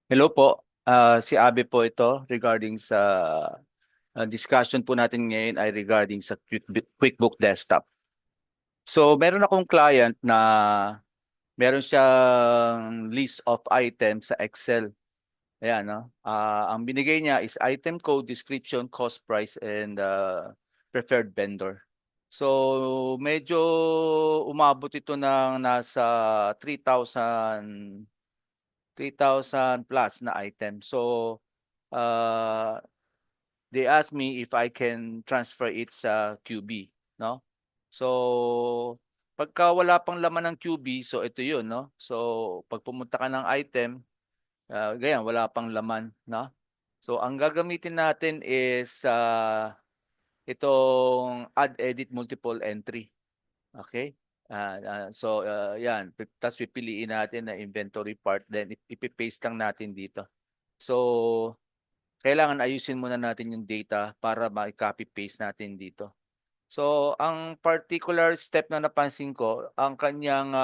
Hello po, si Abe po ito regarding sa discussion po natin ngayon ay regarding sa QuickBook Desktop. So meron akong client na meron siyang list of items sa Excel. Ayan, no? Ang binigay niya is item code, description, cost price, and preferred vendor. So medyo umabot ito ng nasa 3,000 plus na item. So uh, they asked me if I can transfer it sa QB, no? So, pagka wala pang laman ng QB, so ito 'yun, no? So, pag pumunta ka ng item, ganyan, wala pang laman, no? So, ang gagamitin natin is itong add, edit, multiple entry. Okay? Yan. Tapos pipiliin natin na inventory part, then ipipaste lang natin dito. So, kailangan ayusin muna natin yung data para ma-copy paste natin dito. So, ang particular step na napansin ko, ang kanyang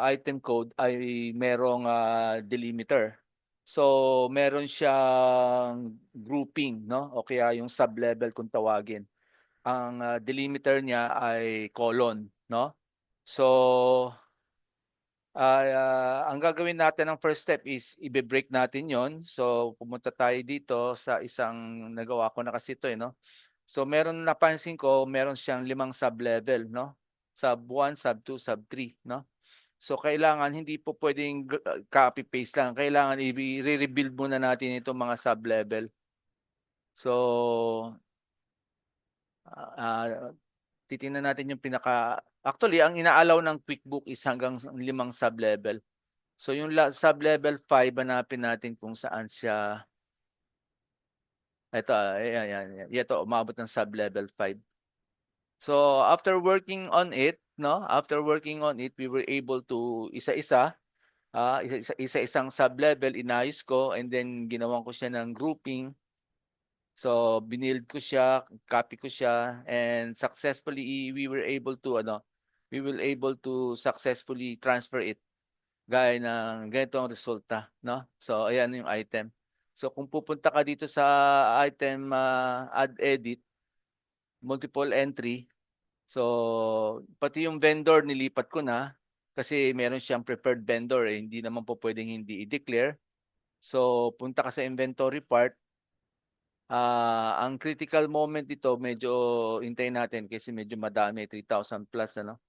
item code ay merong delimiter. So, meron siyang grouping, no? O kaya yung sub-level kung tawagin. Ang delimiter niya ay colon, no? So, ang gagawin natin ng first step is ibe-break natin 'yon. So, pumunta tayo dito sa isang nagawa ko na kasi ito, eh, no? So, napansin ko, meron siyang 5 sub-level, no? Sub 1, sub 2, sub 3, no? So, kailangan hindi po pwedeng copy-paste lang. Kailangan i-rebuild muna natin itong mga sub-level. So, ah, titingnan natin yung actually, ang inaalaw ng QuickBook is hanggang 5 sub-level. So yung sub-level 5, hanapin natin kung saan siya. Ito, ayan, ayan, ayan. Ito, umabot ng sub-level 5. So after working on it, no? After working on it, we were able to isa-isang sub-level inayos ko, and then ginawan ko siya ng grouping. So binild ko siya, copy ko siya, and successfully we were able to successfully transfer it gaya ng ganitong resulta, no? So ayan yung item. So kung pupunta ka dito sa item, add edit, multiple entry, so pati yung vendor nilipat ko na kasi meron siyang preferred vendor, eh, hindi naman po pwedeng hindi i-declare. So punta ka sa inventory part. Ang critical moment dito, medyo hintayin natin kasi medyo madami, 3,000 plus, ano?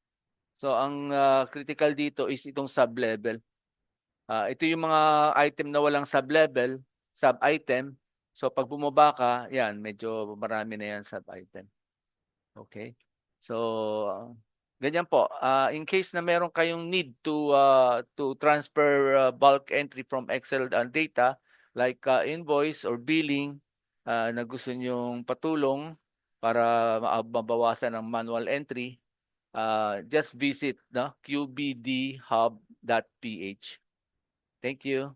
So ang critical dito is itong sub-level. Ito yung mga item na walang sub-level, sub-item. So pag bumaba ka, yan, medyo marami na yan sub-item. Okay? So, ganyan po. In case na meron kayong need to transfer bulk entry from Excel data, like invoice or billing, na gusto nyong patulong para mabawasan ang manual entry, just visit, no, qbdhub.ph. Thank you.